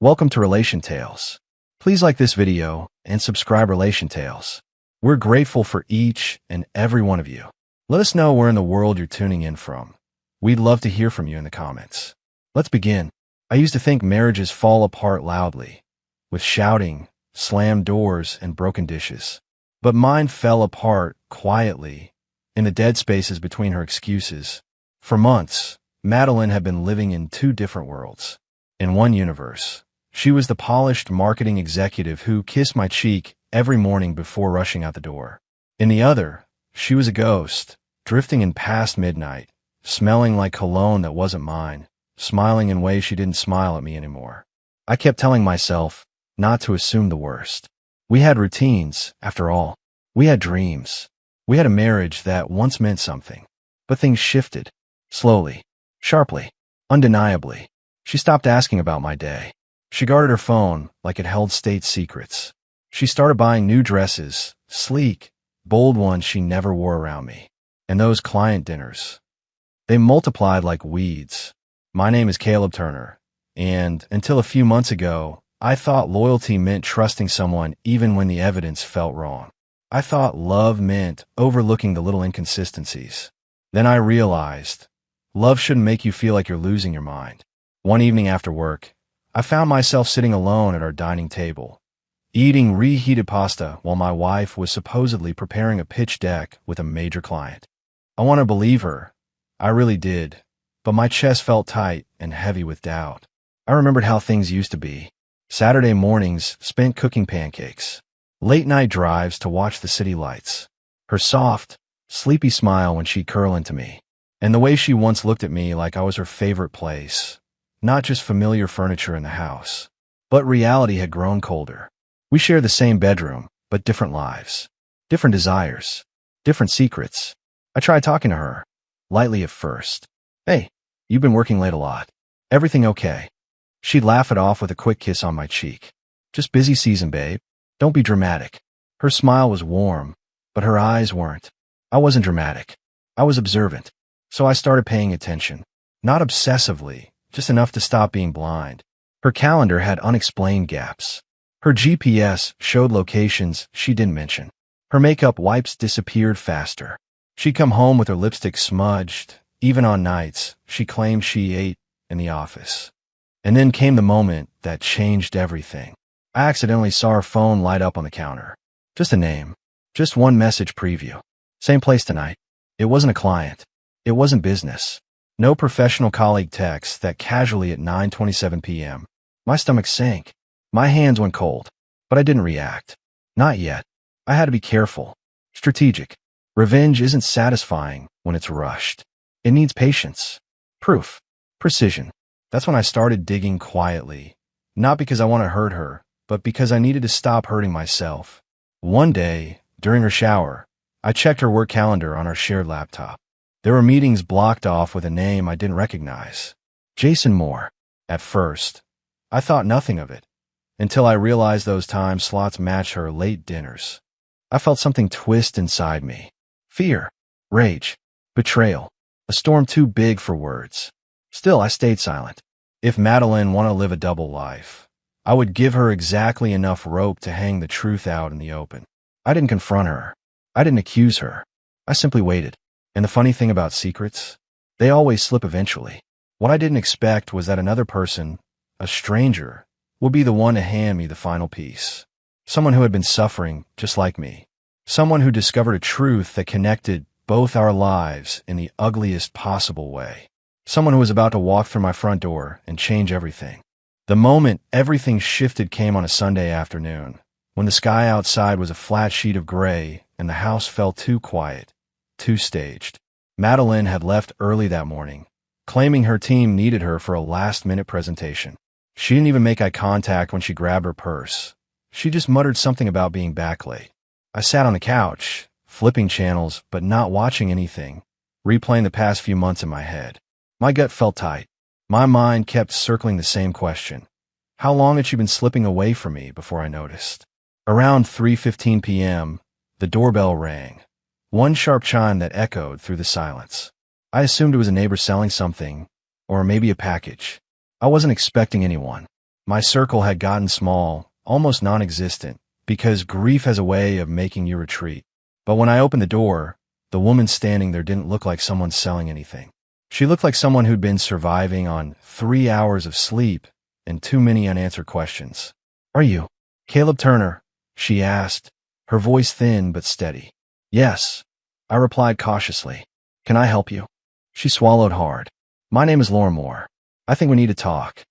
Welcome to Relation Tales. Please like this video and subscribe Relation Tales. We're grateful for each and every one of you. Let us know where in the world you're tuning in from. We'd love to hear from you in the comments. Let's begin. I used to think marriages fall apart loudly, with shouting, slammed doors, and broken dishes. But mine fell apart quietly, in the dead spaces between her excuses. For months, Madeline had been living in two different worlds. In one universe, she was the polished marketing executive who kissed my cheek every morning before rushing out the door. In the other, she was a ghost, drifting in past midnight, smelling like cologne that wasn't mine, smiling in ways she didn't smile at me anymore. I kept telling myself not to assume the worst. We had routines, after all. We had dreams. We had a marriage that once meant something. But things shifted. Slowly. Sharply. Undeniably. She stopped asking about my day. She guarded her phone like it held state secrets. She started buying new dresses, sleek, bold ones she never wore around me. And those client dinners. They multiplied like weeds. My name is Caleb Turner, and until a few months ago, I thought loyalty meant trusting someone even when the evidence felt wrong. I thought love meant overlooking the little inconsistencies. Then I realized, love shouldn't make you feel like you're losing your mind. One evening after work, I found myself sitting alone at our dining table, eating reheated pasta while my wife was supposedly preparing a pitch deck with a major client. I wanted to believe her. I really did, but my chest felt tight and heavy with doubt. I remembered how things used to be. Saturday mornings spent cooking pancakes, late-night drives to watch the city lights, her soft, sleepy smile when she'd curl into me, and the way she once looked at me like I was her favorite place, not just familiar furniture in the house. But reality had grown colder. We shared the same bedroom, but different lives, different desires, different secrets. I tried talking to her, lightly at first. "Hey, you've been working late a lot. Everything okay?" She'd laugh it off with a quick kiss on my cheek. "Just busy season, babe. Don't be dramatic." Her smile was warm, but her eyes weren't. I wasn't dramatic. I was observant. So I started paying attention. Not obsessively, just enough to stop being blind. Her calendar had unexplained gaps. Her GPS showed locations she didn't mention. Her makeup wipes disappeared faster. She'd come home with her lipstick smudged, even on nights she claimed she ate in the office. And then came the moment that changed everything. I accidentally saw her phone light up on the counter. Just a name. Just one message preview. "Same place tonight." It wasn't a client. It wasn't business. No professional colleague text that casually at 9:27 p.m. My stomach sank. My hands went cold. But I didn't react. Not yet. I had to be careful. Strategic. Revenge isn't satisfying when it's rushed. It needs patience. Proof. Precision. That's when I started digging quietly. Not because I want to hurt her, but because I needed to stop hurting myself. One day, during her shower, I checked her work calendar on our shared laptop. There were meetings blocked off with a name I didn't recognize. Jason Moore. At first, I thought nothing of it, until I realized those time slots matched her late dinners. I felt something twist inside me. Fear. Rage. Betrayal. A storm too big for words. Still, I stayed silent. If Madeline wanted to live a double life, I would give her exactly enough rope to hang the truth out in the open. I didn't confront her. I didn't accuse her. I simply waited. And the funny thing about secrets, they always slip eventually. What I didn't expect was that another person, a stranger, would be the one to hand me the final piece. Someone who had been suffering just like me. Someone who discovered a truth that connected both our lives in the ugliest possible way. Someone who was about to walk through my front door and change everything. The moment everything shifted came on a Sunday afternoon, when the sky outside was a flat sheet of gray and the house felt too quiet. Too staged. Madeline had left early that morning, claiming her team needed her for a last-minute presentation. She didn't even make eye contact when she grabbed her purse. She just muttered something about being back late. I sat on the couch, flipping channels but not watching anything, replaying the past few months in my head. My gut felt tight. My mind kept circling the same question. How long had she been slipping away from me before I noticed? Around 3:15 p.m., the doorbell rang. One sharp chime that echoed through the silence. I assumed it was a neighbor selling something, or maybe a package. I wasn't expecting anyone. My circle had gotten small, almost non-existent, because grief has a way of making you retreat. But when I opened the door, the woman standing there didn't look like someone selling anything. She looked like someone who'd been surviving on 3 hours of sleep and too many unanswered questions. "Are you Caleb Turner?" she asked, her voice thin but steady. "Yes," I replied cautiously. "Can I help you?" She swallowed hard. "My name is Laura Moore. I think we need to talk."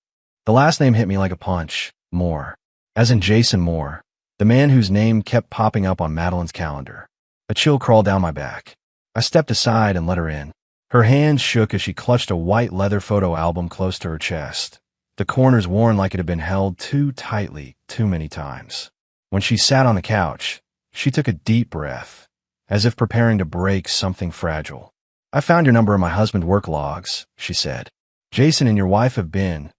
The last name hit me like a punch. Moore. As in Jason Moore, the man whose name kept popping up on Madeline's calendar. A chill crawled down my back. I stepped aside and let her in. Her hands shook as she clutched a white leather photo album close to her chest, the corners worn like it had been held too tightly too many times. When she sat on the couch, she took a deep breath, as if preparing to break something fragile. "I found your number in my husband's work logs," she said. "Jason and your wife have been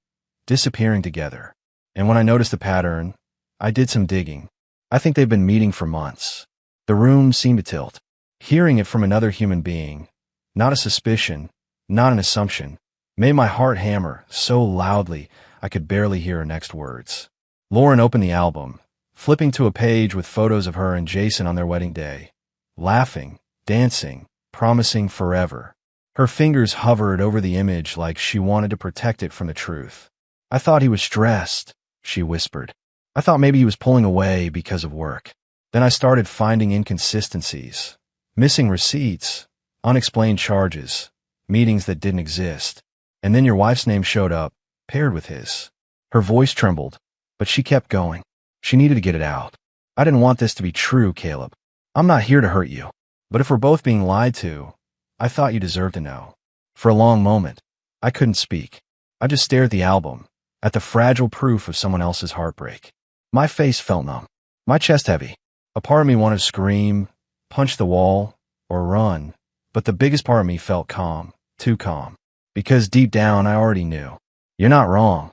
disappearing together. And when I noticed the pattern, I did some digging. I think they've been meeting for months." The room seemed to tilt. Hearing it from another human being, not a suspicion, not an assumption, made my heart hammer so loudly I could barely hear her next words. Lauren opened the album, flipping to a page with photos of her and Jason on their wedding day, laughing, dancing, promising forever. Her fingers hovered over the image like she wanted to protect it from the truth. "I thought he was stressed," she whispered. "I thought maybe he was pulling away because of work." Then I started finding inconsistencies, missing receipts, unexplained charges, meetings that didn't exist. And then your wife's name showed up, paired with his. Her voice trembled, but she kept going. She needed to get it out. "I didn't want this to be true, Caleb. I'm not here to hurt you. But if we're both being lied to, I thought you deserved to know." For a long moment, I couldn't speak. I just stared at the album, at the fragile proof of someone else's heartbreak. My face felt numb, my chest heavy. A part of me wanted to scream, punch the wall, or run, but the biggest part of me felt calm, too calm. Because deep down I already knew. "You're not wrong,"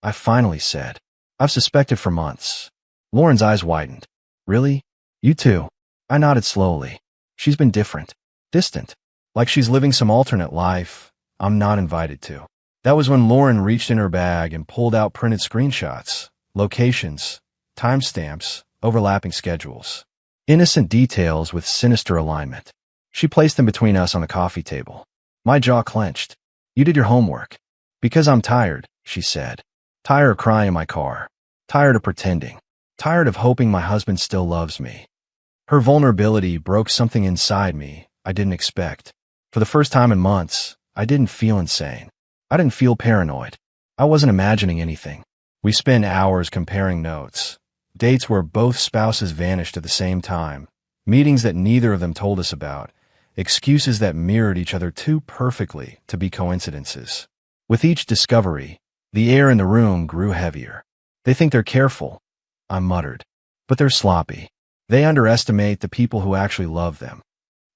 I finally said. "I've suspected for months." Lauren's eyes widened. "Really? You too?" I nodded slowly. "She's been different, distant, like she's living some alternate life I'm not invited to." That was when Lauren reached in her bag and pulled out printed screenshots, locations, timestamps, overlapping schedules. Innocent details with sinister alignment. She placed them between us on the coffee table. My jaw clenched. "You did your homework." "Because I'm tired," she said. "Tired of crying in my car. Tired of pretending. Tired of hoping my husband still loves me." Her vulnerability broke something inside me I didn't expect. For the first time in months, I didn't feel insane. I didn't feel paranoid. I wasn't imagining anything. We spent hours comparing notes. Dates where both spouses vanished at the same time. Meetings that neither of them told us about. Excuses that mirrored each other too perfectly to be coincidences. With each discovery, the air in the room grew heavier. "They think they're careful," I muttered. "But they're sloppy. They underestimate the people who actually love them."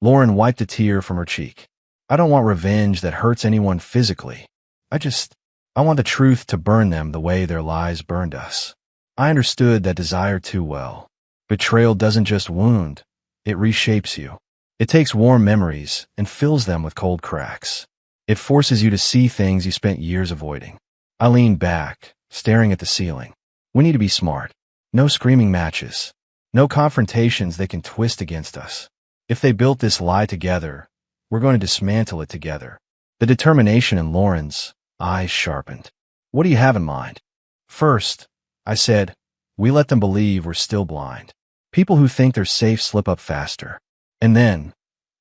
Lauren wiped a tear from her cheek. "I don't want revenge that hurts anyone physically. I want the truth to burn them the way their lies burned us." I understood that desire too well. Betrayal doesn't just wound, it reshapes you. It takes warm memories and fills them with cold cracks. It forces you to see things you spent years avoiding. I leaned back, staring at the ceiling. We need to be smart. No screaming matches. No confrontations they can twist against us. If they built this lie together, we're going to dismantle it together. The determination in Lauren's eyes sharpened. "What do you have in mind?" "First," I said, "we let them believe we're still blind. People who think they're safe slip up faster." "And then?"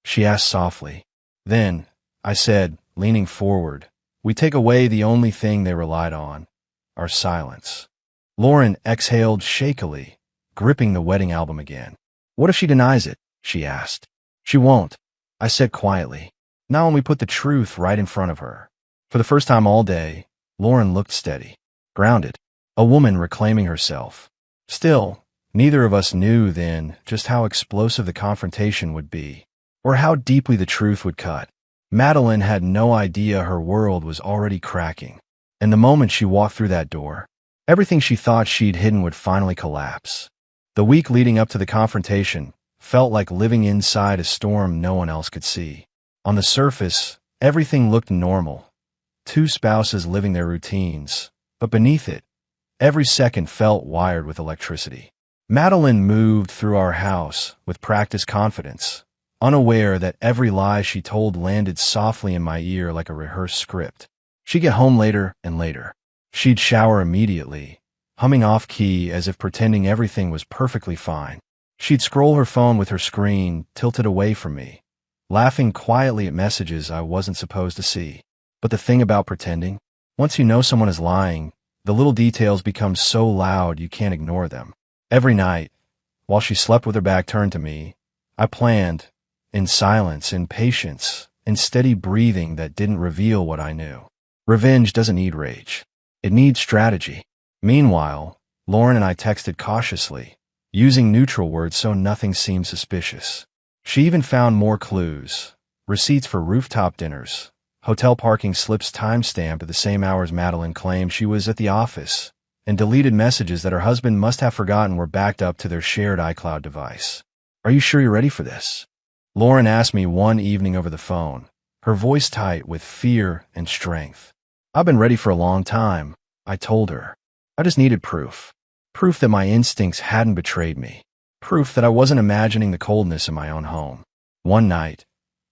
she asked softly. "Then," I said, leaning forward, "we take away the only thing they relied on, our silence." Lauren exhaled shakily, gripping the wedding album again. "What if she denies it?" she asked. "She won't," I said quietly. "Not when we put the truth right in front of her." For the first time all day, Lauren looked steady, grounded, a woman reclaiming herself. Still, neither of us knew then just how explosive the confrontation would be, or how deeply the truth would cut. Madeline had no idea her world was already cracking, and the moment she walked through that door, everything she thought she'd hidden would finally collapse. The week leading up to the confrontation felt like living inside a storm no one else could see. On the surface, everything looked normal. Two spouses living their routines, but beneath it, Every second felt wired with electricity. Madeline moved through our house with practiced confidence, unaware that every lie she told landed softly in my ear like a rehearsed script. She'd get home later and later. She'd shower immediately, humming off-key as if pretending everything was perfectly fine. She'd scroll her phone with her screen tilted away from me, laughing quietly at messages I wasn't supposed to see. But the thing about pretending, once you know someone is lying, the little details become so loud you can't ignore them. Every night, while she slept with her back turned to me, I planned, in silence, in patience, in steady breathing that didn't reveal what I knew. Revenge doesn't need rage. It needs strategy. Meanwhile, Lauren and I texted cautiously, using neutral words so nothing seemed suspicious. She even found more clues: receipts for rooftop dinners, hotel parking slips timestamped at the same hours Madeline claimed she was at the office, and deleted messages that her husband must have forgotten were backed up to their shared iCloud device. "Are you sure you're ready for this?" Lauren asked me one evening over the phone, her voice tight with fear and strength. "I've been ready for a long time," I told her. I just needed proof. Proof that my instincts hadn't betrayed me. Proof that I wasn't imagining the coldness in my own home. One night,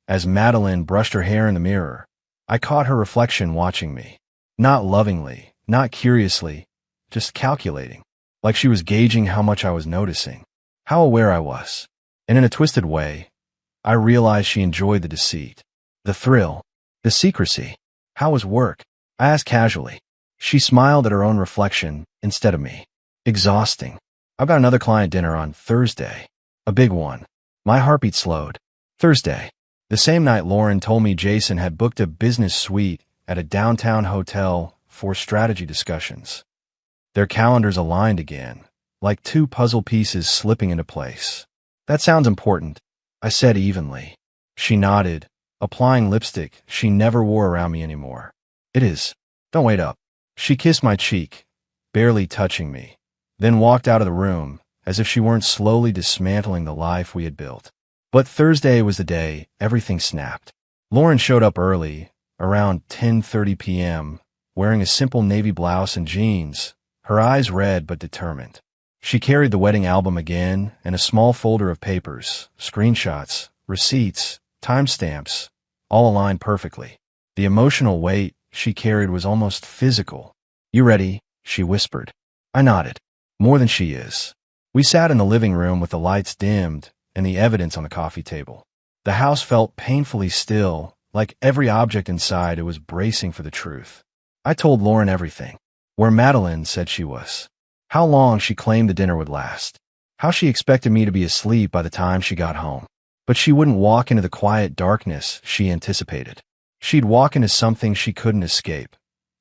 as Madeline brushed her hair in the mirror, I caught her reflection watching me. Not lovingly, not curiously, just calculating, like she was gauging how much I was noticing, how aware I was. And in a twisted way, I realized she enjoyed the deceit, the thrill, the secrecy. "How was work?" I asked casually. She smiled at her own reflection instead of me. "Exhausting. I've got another client dinner on Thursday. A big one." My heartbeat slowed. Thursday. The same night Lauren told me Jason had booked a business suite at a downtown hotel for strategy discussions. Their calendars aligned again, like two puzzle pieces slipping into place. "That sounds important," I said evenly. She nodded, applying lipstick she never wore around me anymore. "It is. Don't wait up." She kissed my cheek, barely touching me, then walked out of the room, as if she weren't slowly dismantling the life we had built. But Thursday was the day everything snapped. Lauren showed up early, around 10:30 p.m., wearing a simple navy blouse and jeans, her eyes red but determined. She carried the wedding album again and a small folder of papers, screenshots, receipts, timestamps, all aligned perfectly. The emotional weight she carried was almost physical. "You ready?" she whispered. I nodded. "More than she is." We sat in the living room with the lights dimmed and the evidence on the coffee table. The house felt painfully still, like every object inside it was bracing for the truth. I told Lauren everything. Where Madeline said she was. How long she claimed the dinner would last. How she expected me to be asleep by the time she got home. But she wouldn't walk into the quiet darkness she anticipated. She'd walk into something she couldn't escape.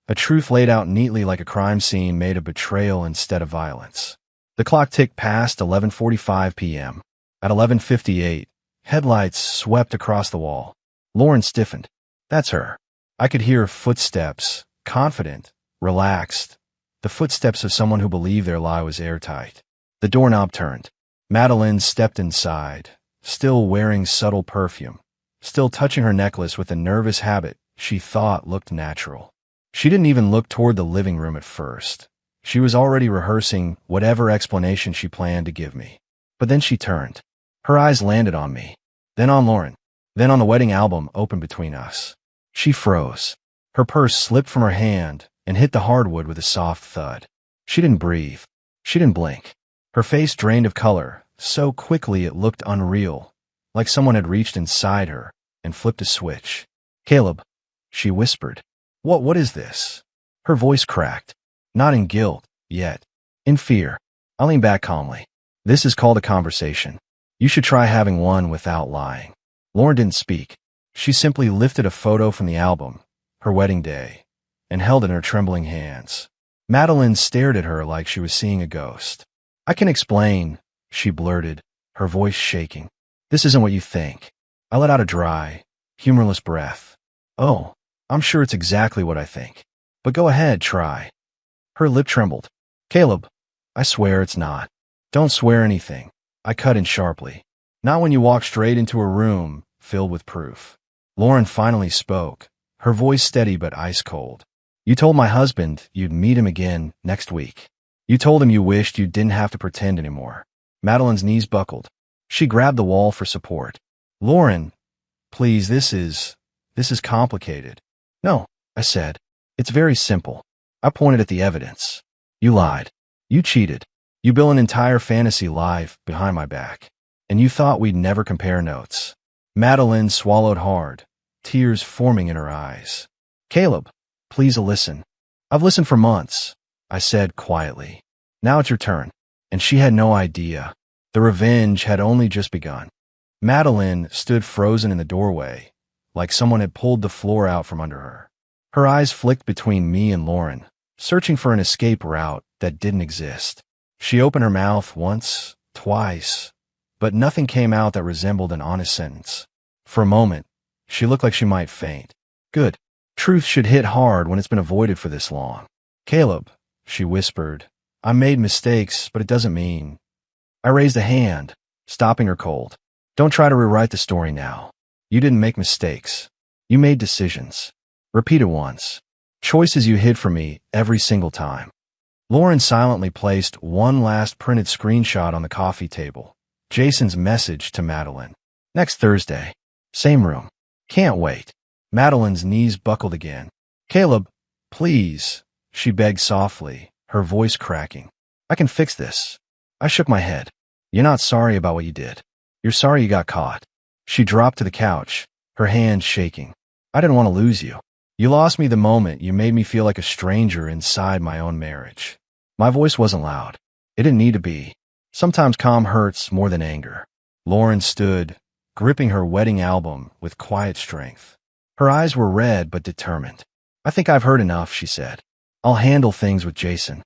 A truth laid out neatly like a crime scene made of betrayal instead of violence. The clock ticked past 11:45 p.m. At 11:58, headlights swept across the wall. Lauren stiffened. "That's her." I could hear footsteps, confident, relaxed, the footsteps of someone who believed their lie was airtight. The doorknob turned. Madeline stepped inside, still wearing subtle perfume, still touching her necklace with a nervous habit she thought looked natural. She didn't even look toward the living room at first. She was already rehearsing whatever explanation she planned to give me. But then she turned. Her eyes landed on me, then on Lauren, then on the wedding album open between us. She froze. Her purse slipped from her hand and hit the hardwood with a soft thud. She didn't breathe. She didn't blink. Her face drained of color, so quickly it looked unreal, like someone had reached inside her and flipped a switch. "Caleb," she whispered. What is this?" Her voice cracked. Not in guilt, yet. In fear. I leaned back calmly. "This is called a conversation. You should try having one without lying." Lauren didn't speak. She simply lifted a photo from the album, her wedding day, and held it in her trembling hands. Madeline stared at her like she was seeing a ghost. "I can explain," she blurted, her voice shaking. "This isn't what you think." I let out a dry, humorless breath. "Oh, I'm sure it's exactly what I think. But go ahead, try." Her lip trembled. "Caleb, I swear it's not." "Don't swear anything," I cut in sharply. "Not when you walk straight into a room filled with proof." Lauren finally spoke, her voice steady but ice cold. "You told my husband you'd meet him again next week." You told him you wished you didn't have to pretend anymore. Madeline's knees buckled. She grabbed the wall for support. Lauren, please, this is complicated. No, I said. It's very simple. I pointed at the evidence. You lied. You cheated. You built an entire fantasy life behind my back. And you thought we'd never compare notes. Madeline swallowed hard, tears forming in her eyes. Caleb, please listen. I've listened for months, I said quietly. Now it's your turn. And she had no idea. The revenge had only just begun. Madeline stood frozen in the doorway, like someone had pulled the floor out from under her. Her eyes flicked between me and Lauren, searching for an escape route that didn't exist. She opened her mouth once, twice, but nothing came out that resembled an honest sentence. For a moment, she looked like she might faint. Good. Truth should hit hard when it's been avoided for this long. Caleb, she whispered, I made mistakes, but it doesn't mean. I raised a hand, stopping her cold. Don't try to rewrite the story now. You didn't make mistakes. You made decisions. Repeat it once. Choices you hid from me every single time. Lauren silently placed one last printed screenshot on the coffee table. Jason's message to Madeline. Next Thursday. Same room. Can't wait. Madeline's knees buckled again. Caleb, please, she begged softly, her voice cracking. I can fix this. I shook my head. You're not sorry about what you did. You're sorry you got caught. She dropped to the couch, her hands shaking. I didn't want to lose you. You lost me the moment you made me feel like a stranger inside my own marriage. My voice wasn't loud. It didn't need to be. Sometimes calm hurts more than anger. Lauren stood, gripping her wedding album with quiet strength. Her eyes were red but determined. I think I've heard enough, she said. I'll handle things with Jason.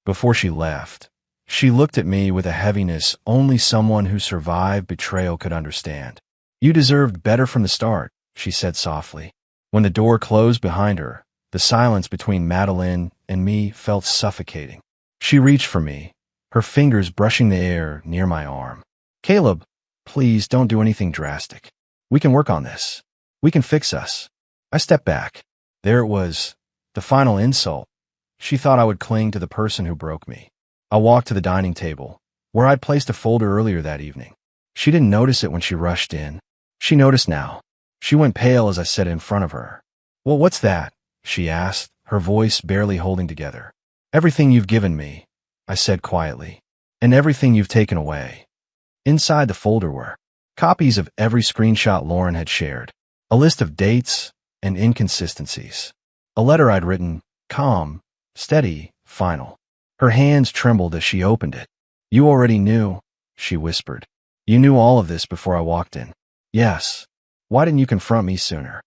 Before she left, she looked at me with a heaviness only someone who survived betrayal could understand. You deserved better from the start, she said softly. When the door closed behind her, the silence between Madeline and me felt suffocating. She reached for me, her fingers brushing the air near my arm. Caleb, please don't do anything drastic. We can work on this. We can fix us. I stepped back. There it was, the final insult. She thought I would cling to the person who broke me. I walked to the dining table, where I'd placed a folder earlier that evening. She didn't notice it when she rushed in. She noticed now. She went pale as I sat in front of her. Well, what's that? She asked, her voice barely holding together. Everything you've given me, I said quietly, and everything you've taken away. Inside the folder were copies of every screenshot Lauren had shared, a list of dates and inconsistencies, a letter I'd written, calm, steady, final. Her hands trembled as she opened it. You already knew, she whispered. You knew all of this before I walked in. Yes. Why didn't you confront me sooner?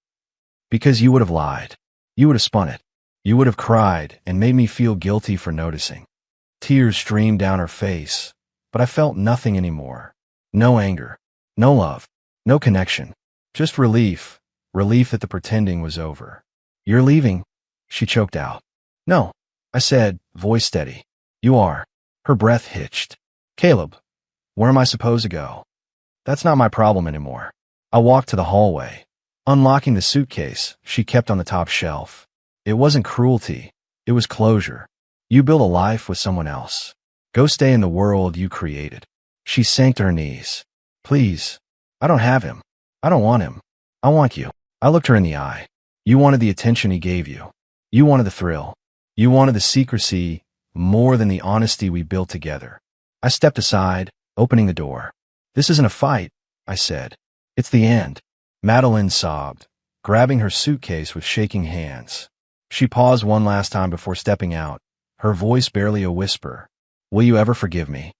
Because you would have lied. You would have spun it. You would have cried and made me feel guilty for noticing. Tears streamed down her face, but I felt nothing anymore. No anger, no love, no connection. Just relief. Relief that the pretending was over. You're leaving, she choked out. No, I said, voice steady. You are. Her breath hitched. Caleb, where am I supposed to go? That's not my problem anymore. I walked to the hallway, unlocking the suitcase she kept on the top shelf. It wasn't cruelty. It was closure. You built a life with someone else. Go stay in the world you created. She sank to her knees. Please. I don't have him. I don't want him. I want you. I looked her in the eye. You wanted the attention he gave you. You wanted the thrill. You wanted the secrecy more than the honesty we built together. I stepped aside, opening the door. This isn't a fight, I said. It's the end. Madeline sobbed, grabbing her suitcase with shaking hands. She paused one last time before stepping out, her voice barely a whisper. Will you ever forgive me?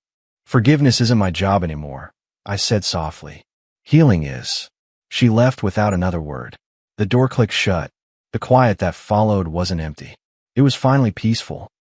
Forgiveness isn't my job anymore, I said softly. Healing is. She left without another word. The door clicked shut. The quiet that followed wasn't empty. It was finally peaceful.